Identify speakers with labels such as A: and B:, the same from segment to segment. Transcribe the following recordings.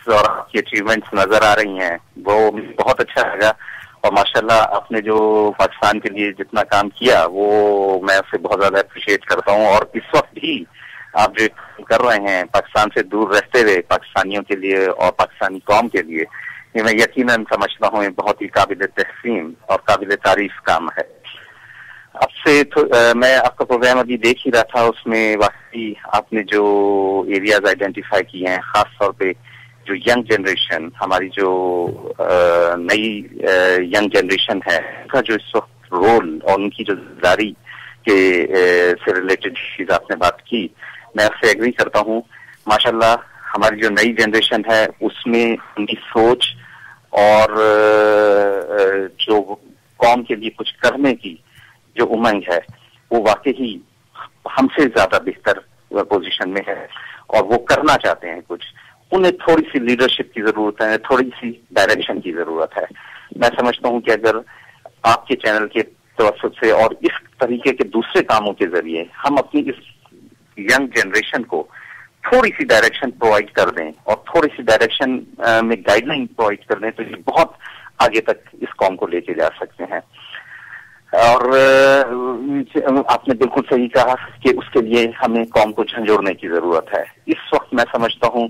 A: اور آپ کی اچیومنٹس نظر آ رہی ہیں وہ بہت اچھا لگا. اور ماشاءاللہ آپ نے جو پاکستان کے لیے جتنا کام کیا وہ میں اسے بہت زیادہ اپریشیٹ کرتا ہوں. اور اس وقت بھی آپ جو کر رہے ہیں پاکستان سے دور رہتے ہوئے پاکستانیوں کے لیے اور پاکستانی قوم کے لیے، یہ میں یقیناً سمجھتا ہوں یہ بہت ہی قابل تحسین اور قابل تعریف کام ہے. اب سے میں آپ کا پروگرام ابھی دیکھ ہی رہا تھا، اس میں واقعی آپ نے جو ایریاز آئیڈینٹیفائی کیے ہیں، خاص طور پہ جو ینگ جنریشن، ہماری جو نئی ینگ جنریشن ہے، ان کا جو اس وقت رول اور ان کی جو ذمہ داری کے سے ریلیٹڈ چیز آپ نے بات کی، میں اس سے ایگری کرتا ہوں. ماشاءاللہ ہماری جو نئی جنریشن ہے اس میں ان کی سوچ اور جو قوم کے لیے کچھ کرنے کی جو امنگ ہے وہ واقعی ہم سے زیادہ بہتر پوزیشن میں ہے اور وہ کرنا چاہتے ہیں کچھ. انہیں تھوڑی سی لیڈرشپ کی ضرورت ہے، تھوڑی سی ڈائریکشن کی ضرورت ہے. میں سمجھتا ہوں کہ اگر آپ کے چینل کے توسط سے اور اس طریقے کے دوسرے کاموں کے ذریعے ہم اپنی اس ینگ جنریشن کو تھوڑی سی ڈائریکشن پرووائڈ کر دیں اور تھوڑی سی ڈائریکشن میں گائیڈ لائن پرووائڈ کر دیں تو یہ بہت آگے تک اس قوم کو لے کے جا سکتے ہیں. اور آپ نے بالکل صحیح کہا کہ اس کے لیے ہمیں قوم کو جھنجھوڑنے کی ضرورت ہے. اس وقت میں سمجھتا ہوں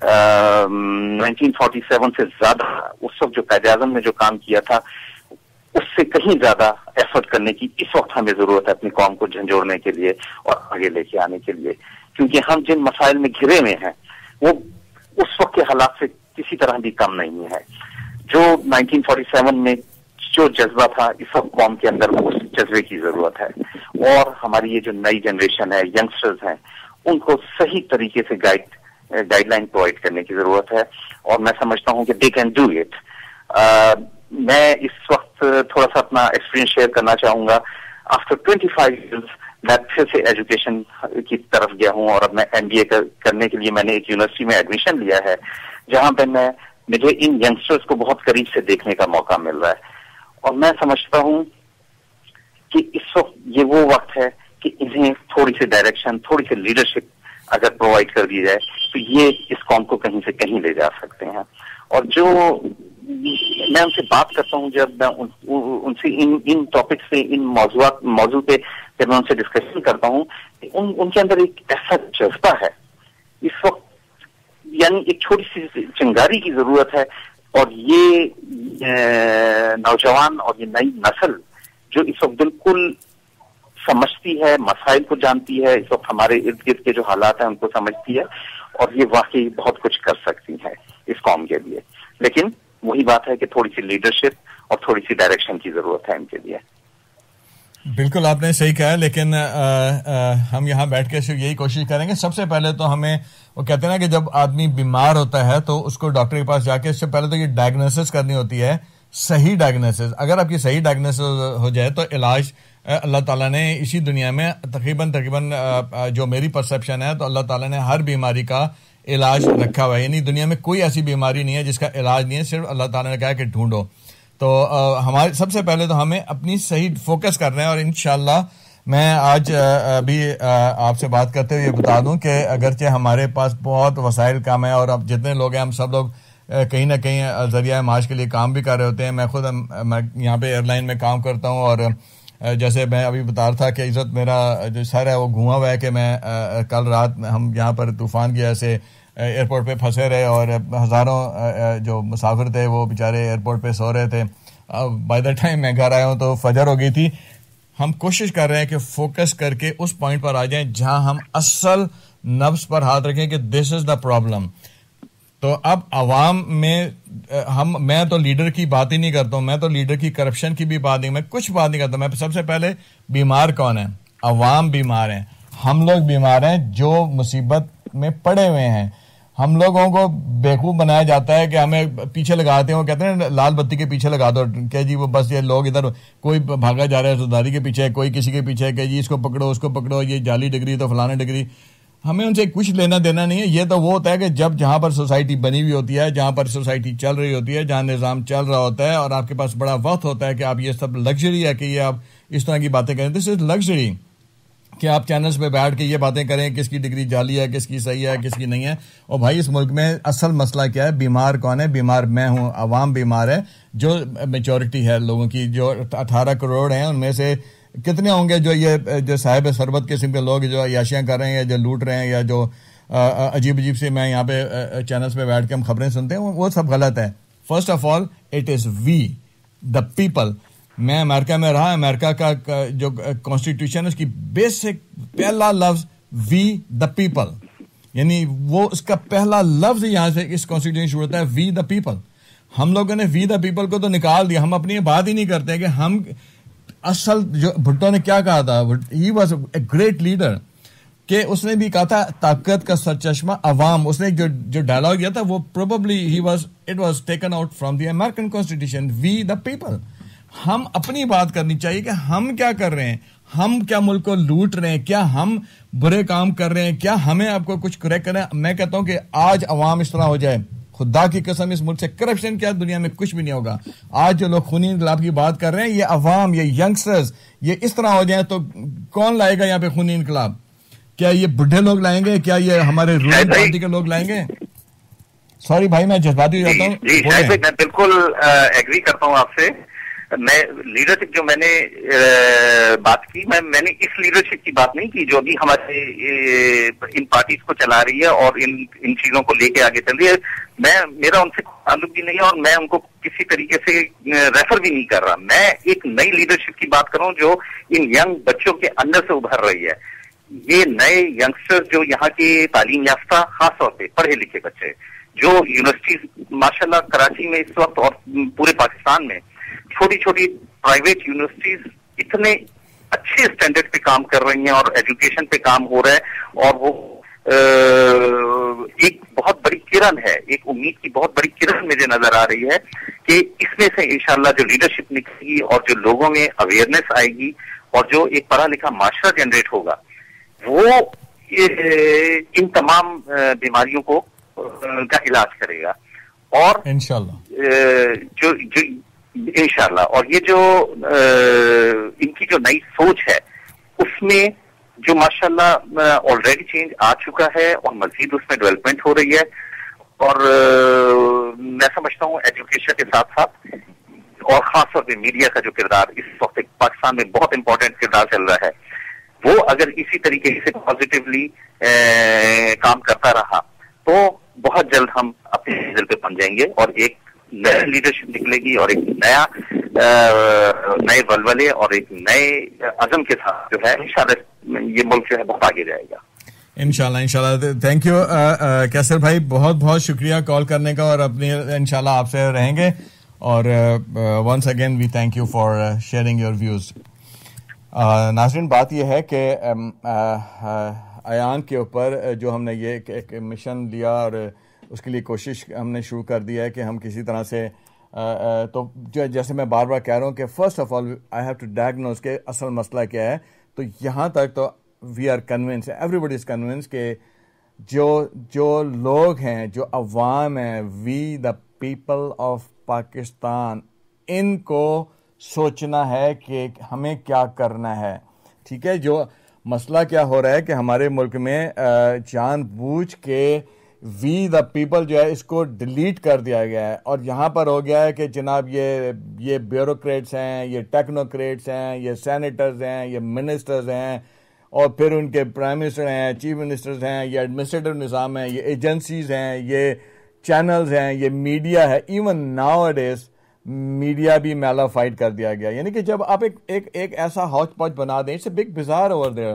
A: 1947 سے زیادہ اس وقت جو قائد اعظم نے جو کام کیا تھا اس سے کہیں زیادہ ایفرٹ کرنے کی اس وقت ہمیں ضرورت ہے اپنی قوم کو جھنجھوڑنے کے لیے اور آگے لے کے آنے کے لیے. کیونکہ ہم جن مسائل میں گھرے ہوئے ہیں وہ اس وقت کے حالات سے کسی طرح بھی کم نہیں ہے. جو 1947 میں جو جذبہ تھا اس وقت قوم کے اندر اس جذبے کی ضرورت ہے. اور ہماری یہ جو نئی جنریشن ہے، ینگسٹرز ہیں، ان کو صحیح طریقے سے گائیڈ لائن پرووائڈ کرنے کی ضرورت ہے. اور میں سمجھتا ہوں کہ دے کین ڈو اٹ. میں اس وقت تھوڑا سا اپنا ایکسپیرینس شیئر کرنا چاہوں گا. آفٹر 25 ایئرز میں پھر سے ایجوکیشن کی طرف گیا ہوں اور اب میں MBA کرنے کے لیے میں نے ایک یونیورسٹی میں ایڈمیشن لیا ہے جہاں پہ مجھے ان ینگسٹرز کو بہت قریب سے دیکھنے کا موقع مل رہا ہے. اور میں سمجھتا ہوں کہ اس وقت یہ وہ وقت ہے کہ انہیں تھوڑی سی ڈائریکشن، تھوڑی سی لیڈرشپ اگر پرووائڈ کر دی جائے تو یہ اس قوم کو کہیں سے کہیں لے جا سکتے ہیں. اور جو میں ان سے بات کرتا ہوں، جب میں ان سے ان ٹاپک سے، ان موضوع پہ جب میں ان سے ڈسکشن کرتا ہوں، ان کے اندر ایک ایسا جذبہ ہے اس وقت، یعنی ایک چھوٹی سی چنگاری کی ضرورت ہے. اور یہ نوجوان اور یہ نئی نسل جو اس وقت بالکل سمجھتی ہے، مسائل کو جانتی ہے، اس وقت ہمارے ارد گرد کے جو حالات ہیں ان کو سمجھتی ہے اور یہ واقعی بہت کچھ کر سکتی ہے اس قوم کے لیے. لیکن وہی بات ہے کہ تھوڑی سی لیڈرشپ اور تھوڑی سی ڈائریکشن کی ضرورت ہے ان کے لیے.
B: بالکل آپ نے صحیح کہا، لیکن ہم یہاں بیٹھ کے صرف یہی کوشش کریں گے. سب سے پہلے تو ہمیں وہ کہتے ہیں نا کہ جب آدمی بیمار ہوتا ہے تو اس کو ڈاکٹر کے پاس جا کے اس سے پہلے تو یہ ڈائگنوسس کرنی ہوتی ہے، صحیح ڈائگنوسس. اگر آپ کی صحیح ڈائگنوسس ہو جائے تو علاج اللہ تعالیٰ نے اسی دنیا میں تقریباً جو میری پرسیپشن ہے تو اللہ تعالیٰ نے ہر بیماری کا علاج رکھا ہوا ہے. یعنی دنیا میں کوئی ایسی بیماری نہیں ہے جس کا علاج نہیں ہے، صرف اللہ تعالیٰ نے کہا کہ ڈھونڈو. تو ہمارے سب سے پہلے تو ہمیں اپنی صحیح فوکس کرنا ہے. اور انشاءاللہ میں آج ابھی آپ سے بات کرتے ہوئے یہ بتا دوں کہ اگرچہ ہمارے پاس بہت وسائل کم ہیں اور اب جتنے لوگ ہیں ہم سب لوگ کہیں نہ کہیں ذریعہ معاش کے لیے کام بھی کر رہے ہوتے ہیں. میں خود یہاں پہ ایئر لائن میں کام کرتا ہوں اور جیسے میں ابھی بتا رہا تھا کہ عزت میرا جو سر ہے وہ گھوما ہوا ہے کہ میں کل رات ہم یہاں پر طوفان کی وجہ سے ایئرپورٹ پہ پھنسے رہے اور ہزاروں جو مسافر تھے وہ بیچارے ایئرپورٹ پہ سو رہے تھے. بائی دا ٹائم میں گھر آیا ہوں تو فجر ہو گئی تھی. ہم کوشش کر رہے ہیں کہ فوکس کر کے اس پوائنٹ پر آ جائیں جہاں ہم اصل نبض پر ہاتھ رکھیں کہ دس از دا پرابلم. تو اب عوام میں میں تو لیڈر کی بات ہی نہیں کرتا ہوں، میں تو لیڈر کی کرپشن کی بھی بات نہیں، میں کچھ بات نہیں کرتا. میں سب سے پہلے بیمار کون ہے؟ عوام بیمار ہیں، ہم لوگ بیمار ہیں جو مصیبت میں پڑے ہوئے ہیں. ہم لوگوں کو بیوقوف بنایا جاتا ہے کہ ہمیں پیچھے لگاتے ہیں. وہ کہتے ہیں لال بتی کے پیچھے لگا دو کہ جی وہ بس یہ لوگ ادھر کوئی بھاگا جا رہا ہے سرداری کے پیچھے، کوئی کسی کے پیچھے کہ جی اس کو پکڑو اس کو پکڑو، یہ جعلی ڈگری تو فلانا ڈگری. ہمیں ان سے کچھ لینا دینا نہیں ہے. یہ تو وہ ہوتا ہے کہ جہاں پر سوسائٹی بنی ہوئی ہوتی ہے، جہاں پر سوسائٹی چل رہی ہوتی ہے، جہاں نظام چل رہا ہوتا ہے اور آپ کے پاس بڑا وقت ہوتا ہے کہ آپ یہ سب لگژری ہے کہ یہ آپ اس طرح کی باتیں کریں. دس از لگژری کہ آپ چینلز پہ بیٹھ کے یہ باتیں کریں کس کی ڈگری جعلی ہے, کس کی صحیح ہے, کس کی نہیں ہے. اور بھائی اس ملک میں اصل مسئلہ کیا ہے؟ بیمار کون ہے؟ بیمار میں ہوں, عوام بیمار ہے, جو میجورٹی ہے لوگوں کی, جو 18 کروڑ ہیں, ان میں سے کتنے ہوں گے جو صاحب ثروت قسم کے لوگ جو عیاشیاں کر رہے ہیں یا جو لوٹ رہے ہیں یا جو عجیب سے میں یہاں پہ چینلز پہ بیٹھ کے ہم خبریں سنتے ہیں, وہ سب غلط ہے. First of all it is we the people. میں امریکہ میں رہا, امریکہ کا جو کانسٹیٹیوشن ہے اس کی بیسک پہلا لفظ وی دا پیپل, یعنی وہ اس کا پہلا لفظ یہاں سے اس کانسٹیٹیوشن شروع ہوتا ہے وی دا پیپل. ہم لوگوں نے وی دا پیپل کو تو نکال دیا, ہم اپنی بات ہی نہیں کرتے کہ ہم اصل جو بھٹو نے کیا کہا تھا, he was a great leader, کہ اس نے بھی کہا تھا طاقت کا سرچشمہ عوام. اس نے جو ڈائلاگ دیا تھا وہ probably it was taken out from the American constitution, we the people. ہم اپنی بات کرنی چاہیے کہ ہم کیا کر رہے ہیں, ہم کیا ملک کو لوٹ رہے ہیں, کیا ہم برے کام کر رہے ہیں, کیا ہمیں آپ کو کچھ کریکٹ کرنا ہے. میں کہتا ہوں کہ آج عوام اس طرح ہو جائے, خدا کی قسم اس ملک سے کرپشن کیا دنیا میں کچھ بھی نہیں ہوگا. آج جو لوگ خونی انقلاب کی بات کر رہے ہیں, یہ عوام, یہ ینگسٹرز, یہ اس طرح ہو جائیں تو کون لائے گا یہاں پہ خونی انقلاب؟ کیا یہ بڈھے لوگ لائیں گے؟ کیا یہ ہمارے رولنگ پارٹی کے لوگ لائیں گے؟ سوری بھائی میں جذباتی ہو جاتا ہوں.
A: میں بالکل ایگری کرتا ہوں آپ سے. میں لیڈرشپ جو میں نے بات کی, میں نے اس لیڈرشپ کی بات نہیں کی جو ابھی ہمارے ان پارٹیز کو چلا رہی ہے اور ان چیزوں کو لے کے آگے چل رہی ہے. میرا ان سے تعلق بھی نہیں ہے اور میں ان کو کسی طریقے سے ریفر بھی نہیں کر رہا. میں ایک نئی لیڈرشپ کی بات کروں جو ان ینگ بچوں کے اندر سے ابھر رہی ہے. یہ نئے ینگسٹر جو یہاں کے تعلیم یافتہ, خاص طور پہ پڑھے لکھے بچے جو یونیورسٹیز ماشاءاللہ کراچی میں اس وقت اور پورے پاکستان میں چھوٹی چھوٹی پرائیویٹ یونیورسٹیز اتنے اچھے اسٹینڈرڈ پہ کام کر رہی ہیں اور ایجوکیشن پہ کام ہو رہا ہے, اور وہ ایک بہت بڑی کرن ہے, ایک امید کی بہت بڑی کرن مجھے نظر آ رہی ہے کہ اس میں سے انشاءاللہ جو لیڈرشپ نکلے گی اور جو لوگوں میں اویئرنیس آئے گی اور جو ایک پڑھا لکھا معاشرہ جنریٹ ہوگا, وہ ان تمام بیماریوں کو کا علاج کرے گا. اور انشاءاللہ انشاءاللہ اور یہ جو ان کی جو نئی سوچ ہے اس میں جو ماشاءاللہ آلریڈی چینج آ چکا ہے اور مزید اس میں ڈیولپمنٹ ہو رہی ہے. اور میں سمجھتا ہوں ایجوکیشن کے ساتھ ساتھ اور خاص طور پہ میڈیا کا جو کردار اس وقت پاکستان میں بہت امپورٹنٹ کردار چل رہا ہے, وہ اگر اسی طریقے سے پازیٹیولی کام کرتا رہا تو بہت جلد ہم اپنے منزل پہ پہنچ جائیں گے اور ایک نئی لیڈرشپ نکلے گی اور ایک نئے ولولے اور ایک نئے عزم کے ساتھ جو ہے انشاءاللہ یہ ملک جو ہے بہت آگے جائے گا.
B: انشاءاللہ. تھینک یو کیسر بھائی, بہت بہت شکریہ کال کرنے کا, اور اپنی انشاءاللہ آپ سے رہیں گے. اور once again we thank you for sharing your views. ناظرین بات یہ ہے کہ ایان کے اوپر جو ہم نے یہ ایک مشن لیا اور اس کے لیے کوشش ہم نے شروع کر دیا ہے کہ ہم کسی طرح سے تو جیسے میں بار بار کہہ رہا ہوں کہ first of all I have to diagnose کہ اصل مسئلہ کیا ہے. تو یہاں تک تو we are convinced, everybody is convinced کہ جو لوگ ہیں, جو عوام ہیں, we the people of Pakistan, ان کو سوچنا ہے کہ ہمیں کیا کرنا ہے. ٹھیک ہے, جو مسئلہ کیا ہو رہا ہے کہ ہمارے ملک میں جان بوجھ کے وی دا پیپل جو ہے اس کو ڈیلیٹ کر دیا گیا ہے, اور یہاں پر ہو گیا ہے کہ جناب یہ بیوروکریٹس ہیں, یہ ٹیکنوکریٹس ہیں, یہ سینیٹرز ہیں, یہ منسٹرز ہیں, اور پھر ان کے پرائم منسٹر ہیں, چیف منسٹرز ہیں, یہ ایڈمنسٹریٹو نظام ہے, یہ ایجنسیز ہیں, یہ چینلز ہیں, یہ میڈیا ہے. Even now it is media بھی میلافائڈ کر دیا گیا. یعنی کہ جب آپ ایک ایسا ہاچ پاچ بنا دیں, it's a big bazaar over there.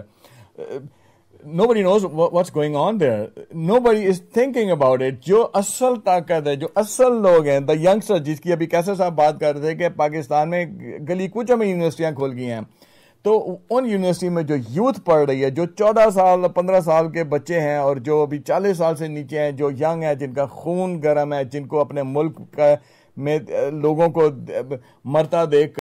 B: Nobody knows what's going on there. Nobody is thinking about it. جو اصل طاقت ہے, جو اصل لوگ ہیں, the youngsters, جس کی ابھی کیسے صاحب بات کر رہے تھے کہ پاکستان میں گلی کوچوں میں یونیورسٹیاں کھول گئی ہیں, تو ان یونیورسٹی میں جو یوتھ پڑھ رہی ہے, جو 14 سال 15 سال کے بچے ہیں اور جو ابھی 40 سال سے نیچے ہیں, جو ینگ ہیں, جن کا خون گرم ہے, جن کو اپنے ملک میں لوگوں کو مرتا دیکھ